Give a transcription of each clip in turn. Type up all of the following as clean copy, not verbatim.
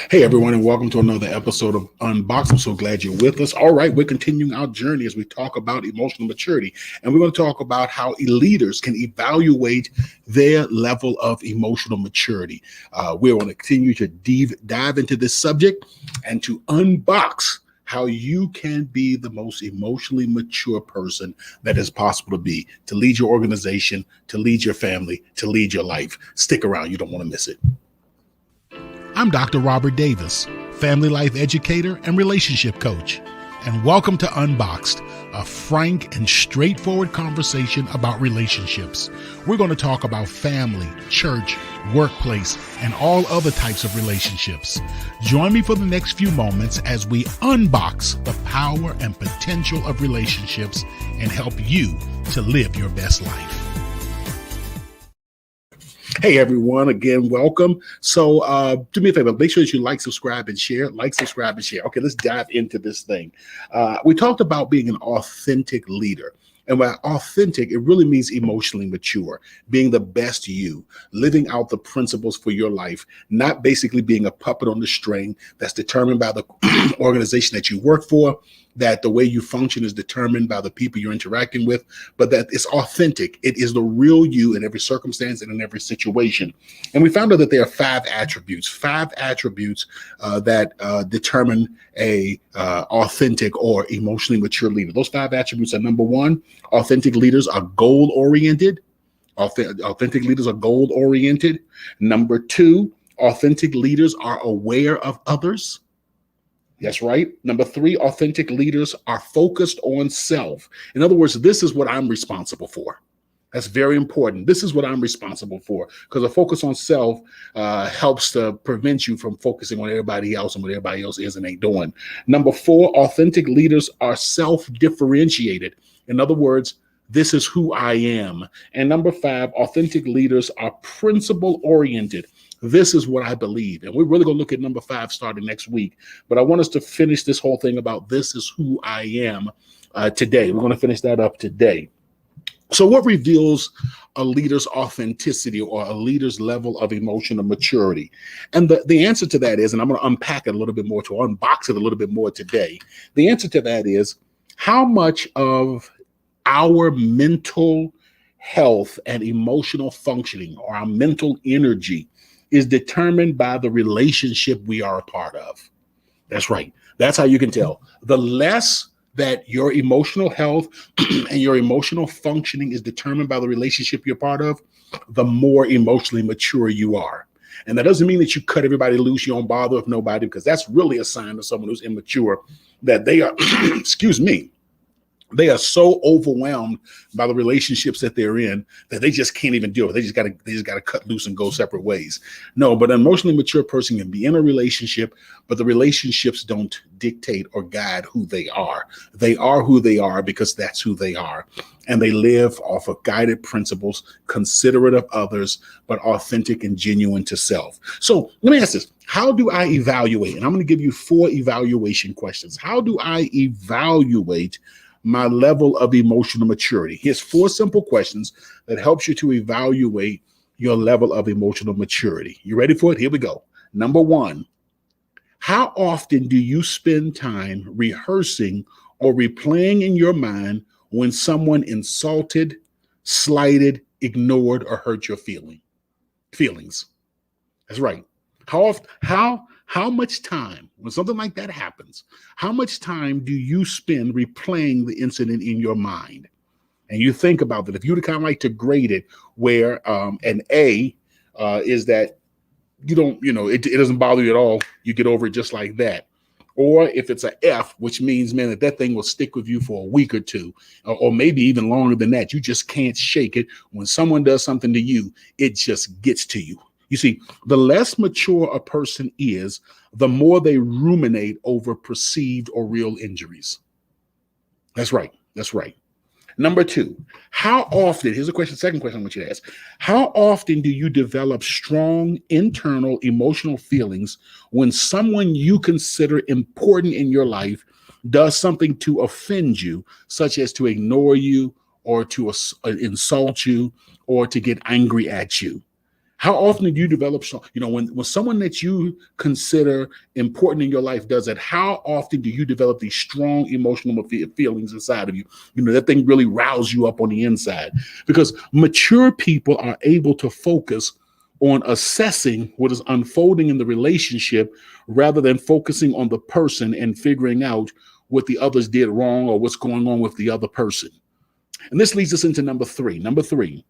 Hey everyone, and welcome to another episode of Unboxed. I'm so glad you're with us. All right, we're continuing our journey as we talk about emotional maturity, and we're going to talk about how leaders can evaluate their level of emotional maturity. We're going to continue to dive into this subject and to unbox how you can be the most emotionally mature person that is possible to lead your organization, to lead your family, to lead your life. Stick around, you don't want to miss it. I'm Dr. Robert Davis, family life educator and relationship coach, and welcome to Unboxed, a frank and straightforward conversation about relationships. We're going to talk about family, church, workplace, and all other types of relationships. Join me for the next few moments as we unbox the power and potential of relationships and help you to live your best life. Hey everyone, again, welcome. So do me a favor, make sure that you like, subscribe, and share. Like, subscribe, and share. Okay, let's dive into this thing. We talked about being an authentic leader. And by authentic, it really means emotionally mature, being the best you, living out the principles for your life, not basically being a puppet on the string that's determined by the organization that you work for, that the way you function is determined by the people you're interacting with, but that it's authentic. It is the real you in every circumstance and in every situation. And we found out that there are five attributes that determine a authentic or emotionally mature leader. Those five attributes are: number one, authentic leaders are goal-oriented. Authentic leaders are goal-oriented. Number two, authentic leaders are aware of others. That's right. Number three, authentic leaders are focused on self. In other words, this is what I'm responsible for. That's very important. This is what I'm responsible for, because a focus on self helps to prevent you from focusing on everybody else and what everybody else is and ain't doing. Number four, authentic leaders are self-differentiated. In other words, this is who I am. And number five, authentic leaders are principle-oriented. This is what I believe. And we're really going to look at number five starting next week. But I want us to finish this whole thing about this is who I am today. We're going to finish that up today. So what reveals a leader's authenticity or a leader's level of emotional maturity? And the answer to that is, and I'm going to unpack it a little bit more, to unbox it a little bit more today. The answer to that is, how much of our mental health and emotional functioning, or our mental energy, is determined by the relationship we are a part of. That's right. That's how you can tell. The less that your emotional health and your emotional functioning is determined by the relationship you're part of, the more emotionally mature you are. And that doesn't mean that you cut everybody loose, you don't bother with nobody, because that's really a sign of someone who's immature, that they are, excuse me, they are so overwhelmed by the relationships that they're in that they just can't even deal with it. They just gotta cut loose and go separate ways. No, but an emotionally mature person can be in a relationship, but the relationships don't dictate or guide who they are. They are who they are because that's who they are. And they live off of guided principles, considerate of others, but authentic and genuine to self. So let me ask this. How do I evaluate? And I'm going to give you 4 evaluation questions. How do I evaluate my level of emotional maturity? Here's 4 simple questions that helps you to evaluate your level of emotional maturity. You ready for it? Here we go. Number 1, how often do you spend time rehearsing or replaying in your mind when someone insulted, slighted, ignored, or hurt your feelings? That's right. How much time, when something like that happens, how much time do you spend replaying the incident in your mind? And you think about that. If you would kind of like to grade it, where an A is that you don't, it doesn't bother you at all. You get over it just like that. Or if it's an F, which means, man, that thing will stick with you for a week or two, or maybe even longer than that. You just can't shake it. When someone does something to you, it just gets to you. You see, the less mature a person is, the more they ruminate over perceived or real injuries. That's right. That's right. Number 2, how often, here's a question, second question I want you to ask. How often do you develop strong internal emotional feelings when someone you consider important in your life does something to offend you, such as to ignore you or to insult you or to get angry at you? How often do you develop strong, when someone that you consider important in your life does that, how often do you develop these strong emotional feelings inside of you? That thing really rouses you up on the inside, because mature people are able to focus on assessing what is unfolding in the relationship rather than focusing on the person and figuring out what the others did wrong or what's going on with the other person. And this leads us into number three. Number three,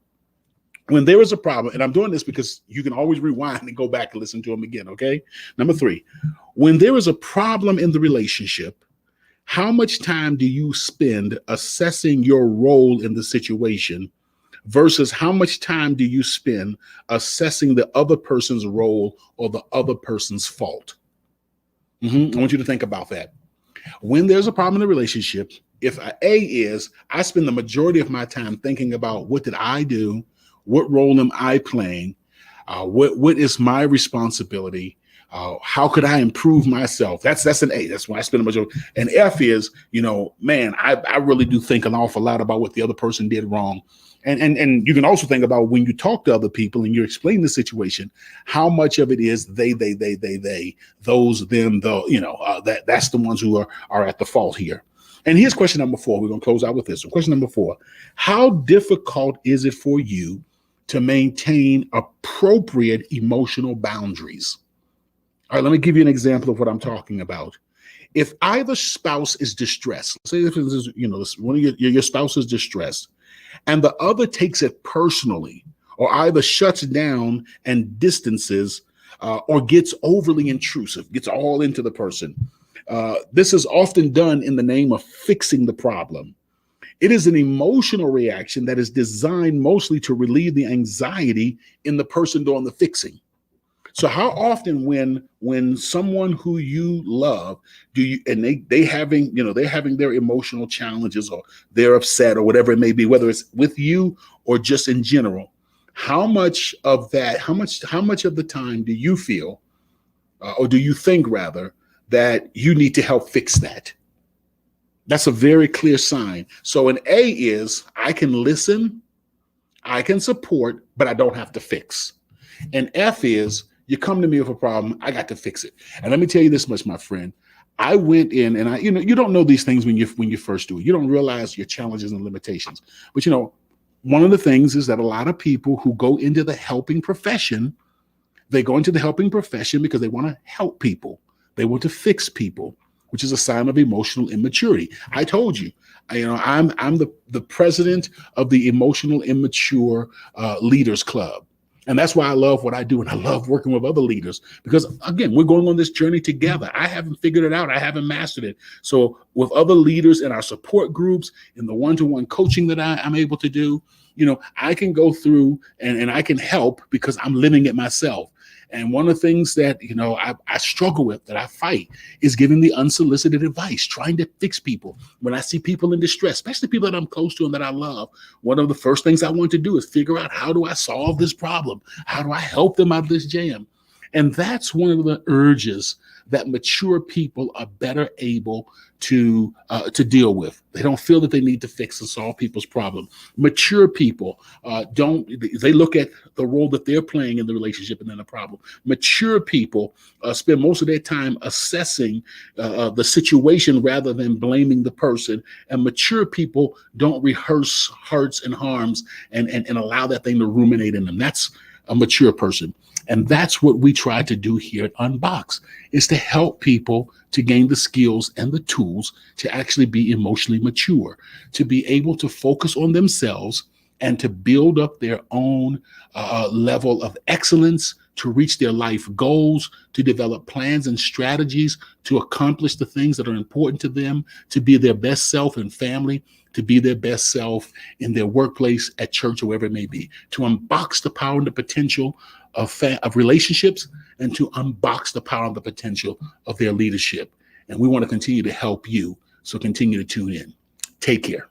when there is a problem, and I'm doing this because you can always rewind and go back and listen to them again, okay? Number three, when there is a problem in the relationship, how much time do you spend assessing your role in the situation versus how much time do you spend assessing the other person's role or the other person's fault? I want you to think about that. When there's a problem in a relationship, if I spend the majority of my time thinking about what did I do, what role am I playing, what is my responsibility, how could I improve myself? That's an A. That's why I spend the majority. And F is, I really do think an awful lot about what the other person did wrong. And you can also think about when you talk to other people and you explain the situation, how much of it is they, those, them, that's the ones who are at the fault here. And here's question number 4. We're going to close out with this. So question number 4, how difficult is it for you to maintain appropriate emotional boundaries? All right, let me give you an example of what I'm talking about. If either spouse is distressed, say if this is, one of your spouse is distressed, and the other takes it personally, or either shuts down and distances, or gets overly intrusive, gets all into the person. This is often done in the name of fixing the problem. It is an emotional reaction that is designed mostly to relieve the anxiety in the person doing the fixing. So how often when someone who you love they're having their emotional challenges, or they're upset or whatever it may be, whether it's with you or just in general, how much of the time do you feel, or do you think rather, that you need to help fix that? That's a very clear sign. So an A is I can listen, I can support, but I don't have to fix. And F is you come to me with a problem, I got to fix it. And let me tell you this much, my friend. I went in and you don't know these things when you first do it. You don't realize your challenges and limitations. But one of the things is that a lot of people who go into the helping profession, they go into the helping profession because they want to help people. They want to fix people, which is a sign of emotional immaturity. I told you, I'm the president of the Emotional Immature Leaders Club. And that's why I love what I do. And I love working with other leaders because, again, we're going on this journey together. I haven't figured it out. I haven't mastered it. So with other leaders in our support groups, in the one-to-one coaching that I'm able to do, I can go through and I can help because I'm living it myself. And one of the things that, I struggle with, that I fight, is giving the unsolicited advice, trying to fix people. When I see people in distress, especially people that I'm close to and that I love, one of the first things I want to do is figure out, how do I solve this problem? How do I help them out of this jam? And that's one of the urges that mature people are better able to deal with. They don't feel that they need to fix and solve people's problem. Mature people they look at the role that they're playing in the relationship and then the problem. Mature people spend most of their time assessing the situation rather than blaming the person. And mature people don't rehearse hurts and harms and allow that thing to ruminate in them. That's a mature person. And that's what we try to do here at UnBoxed, is to help people to gain the skills and the tools to actually be emotionally mature, to be able to focus on themselves and to build up their own level of excellence, to reach their life goals, to develop plans and strategies to accomplish the things that are important to them, to be their best self in family, to be their best self in their workplace, at church, or wherever it may be, to unbox the power and the potential of relationships, and to unbox the power and the potential of their leadership. And we want to continue to help you. So continue to tune in. Take care.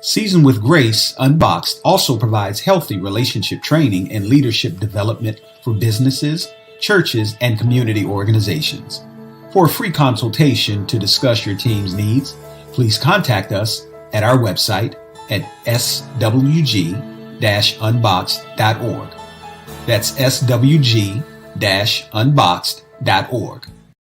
Seasoned with Grace, UnBoxed also provides healthy relationship training and leadership development for businesses, churches, and community organizations. For a free consultation to discuss your team's needs, please contact us at our website at swg.org. swg-unboxed.org. That's swg-unboxed.org.